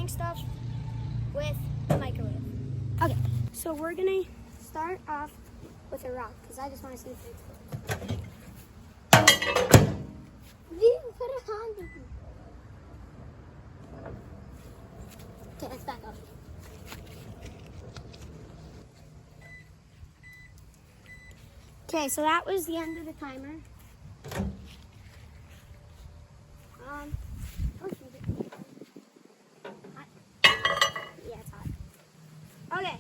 doing stuff with the microwave. Okay, so we're gonna start off with a rock because I just want to see if it explodes. You put it on the Okay, let's back up. Okay, so that was the end of the timer. Yeah, it's hot. Okay.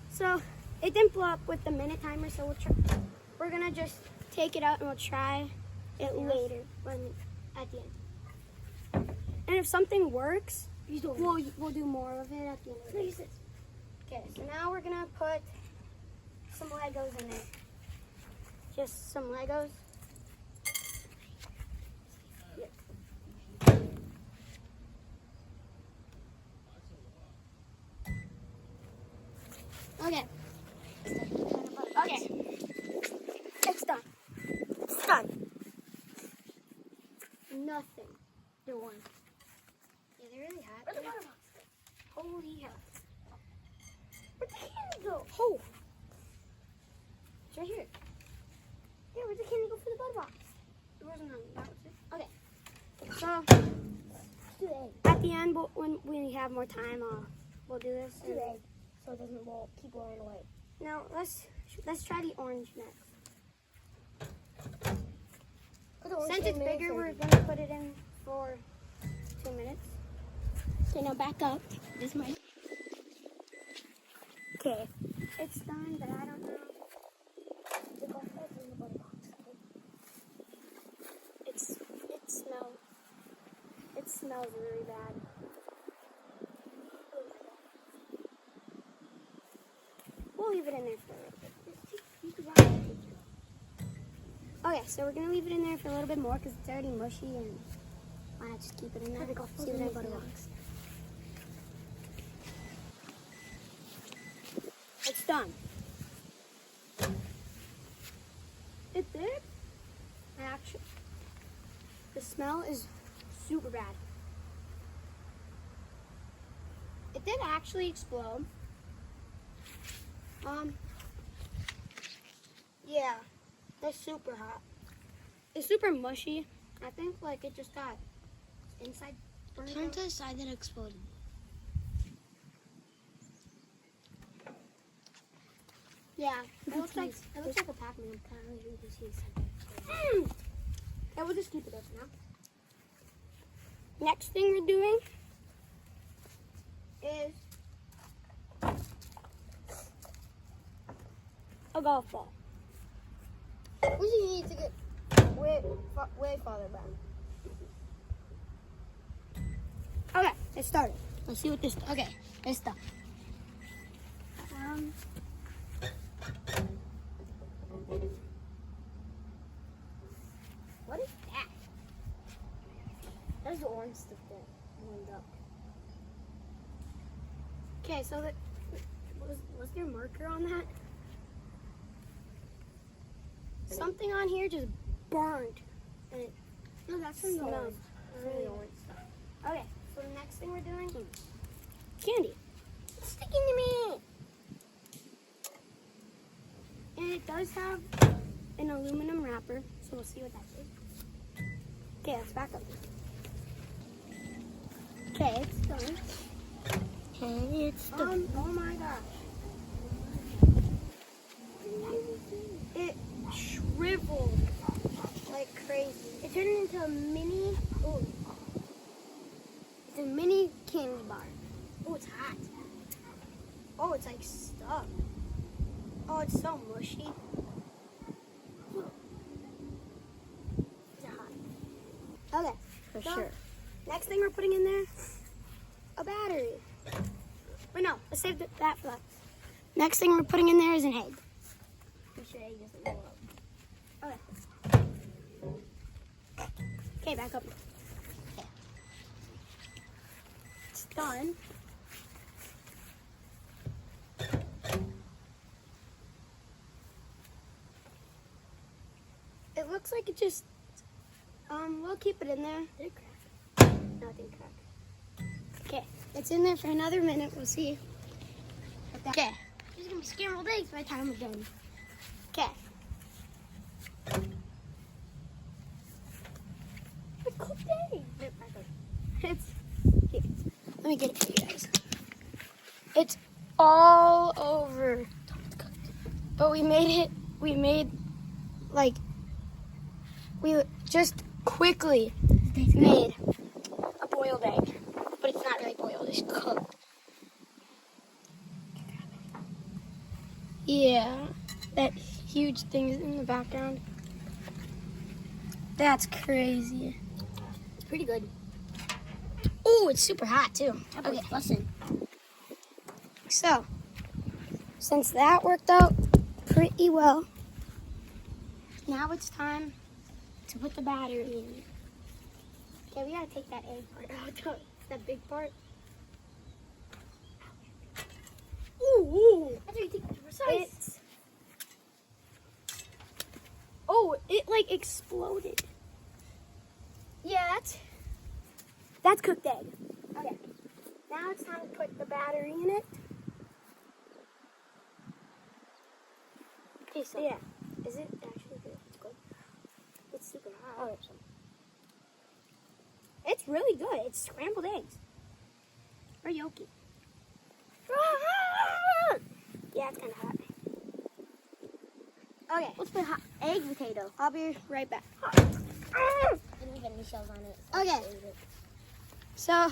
So it didn't blow up with the minute timer, so we're gonna just take it out and we'll try it later at the end. And if something works, we'll do more of it at the end of the day. Okay, so now we're gonna put some Legos in there. Just some Legos. Yep. Okay. Okay. It's done. It's done. Nothing doing. Yeah, they're really hot. Where's the butter box? Holy hell. Where'd the candy go? Oh. It's right here. Yeah, where'd the candy go for the butter box? There wasn't none. That was it. Okay. So, at the end, when we have more time, we'll do this. Do egg, so it doesn't keep blowing away. Now, let's try the orange next. Since it's bigger, we're going to put it in for 2 minutes. Okay, now back up. This might. Okay, it's done, but I don't know. It smells really bad. We'll leave it in there for a little bit. Okay, so we're gonna leave it in there for a little bit more because it's already mushy, and why not just keep it in there? See what anybody wants. It's done. It did? Actually, the smell is super bad. It did actually explode. Yeah, that's super hot. It's super mushy. I think like it just got inside burned. Turn to the side that exploded. Yeah, it looks like a Pac-Man. Yeah, we'll just keep it up now. Next thing we're doing is a golf ball. We just need to get way farther back. Okay, it started. Let's see what this. Okay, it's done. What is that? There's the orange stuff that warmed up. Okay, so was there marker on that? Something on here just burned. And it No, that's from the smells orange. really Really orange stuff. Okay, so the next thing we're doing, candy. It's sticking to me. And it does have an aluminum wrapper, so we'll see what that is. Okay, let's back up. Okay, it's done. Okay, it's done. Oh my gosh. It shriveled like crazy. It turned into a mini, it's a mini candy bar. Oh, it's hot. Oh, it's like stuck. Oh, it's so mushy. It's hot. Okay. For so, sure. Next thing we're putting in there, a battery. Wait, no, let's save that for last. Next thing we're putting in there is an egg. Make sure egg doesn't blow up. Okay. Okay, back up. Okay. It's done. It looks like it just, we'll keep it in there. Did it crack? No, it didn't crack. Okay, it's in there for another minute. We'll see. Okay, there's gonna be scrambled eggs by the time we're done. Okay. It's cooked eggs. It's here. Let me get it for you guys. It's all over. But we just quickly made a boiled egg. But it's not really boiled, it's cooked. Yeah, that huge thing is in the background. That's crazy. It's pretty good. Oh, it's super hot too. Okay, listen. So, since that worked out pretty well, now it's time to put the battery in. Okay, we gotta take that egg part out, that big part. Ooh, That's how you take it precise. It like exploded. Yeah, that's cooked egg. Okay, now it's time to put the battery in it. Okay, so yeah, is it actually good? It's good. It's super hot. Okay, so It's really good. It's scrambled eggs. Or yolky. Yeah, it's kind of hot. Okay, let's put hot egg potato. I'll be right back. Didn't even get any shells on it. Okay. So,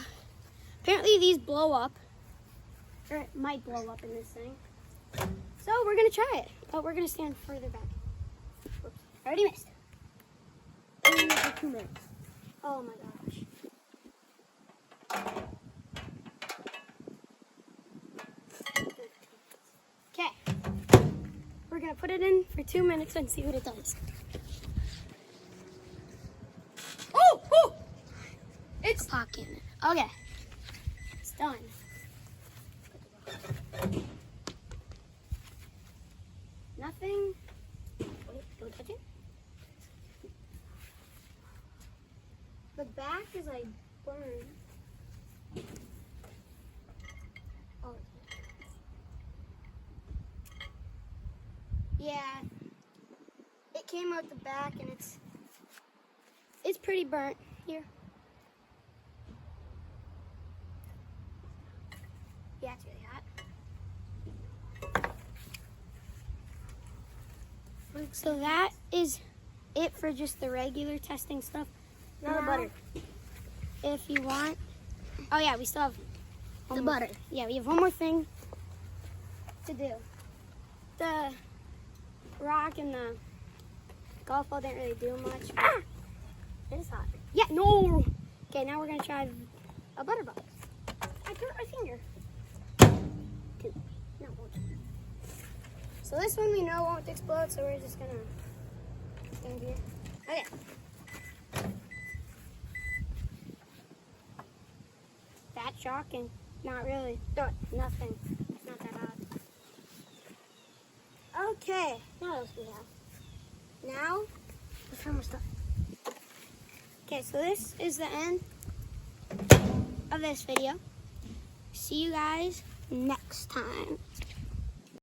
apparently these blow up. Or it might blow up in this thing. So, we're going to try it. But we're going to stand further back. Whoops. I already missed. Only for 2 minutes. Oh my gosh. Okay. We're going to put it in for 2 minutes and see what it does. Oh! It's pocket. Okay. It's done. Nothing. Wait, don't touch it. The back is like burned. Oh. Yeah. It came out the back and it's pretty burnt here. Yeah, it's really hot. So that is it for just the regular testing stuff. Now the butter. If you want. Oh yeah, we still have The one more butter. thing. Yeah, we have one more thing to do. The rock and the golf ball didn't really do much. Ah! It is hot. Yeah, no. Okay, now we're gonna try a butter box. I cut my finger. Two. No, one. So this one we know won't explode, so we're just gonna stand here. Okay. That's shocking. Not really. No, nothing. It's not that hot. Okay. Now what else do we have? Now, Let's try more stuff. okay, so this is the end of this video. See you guys next time.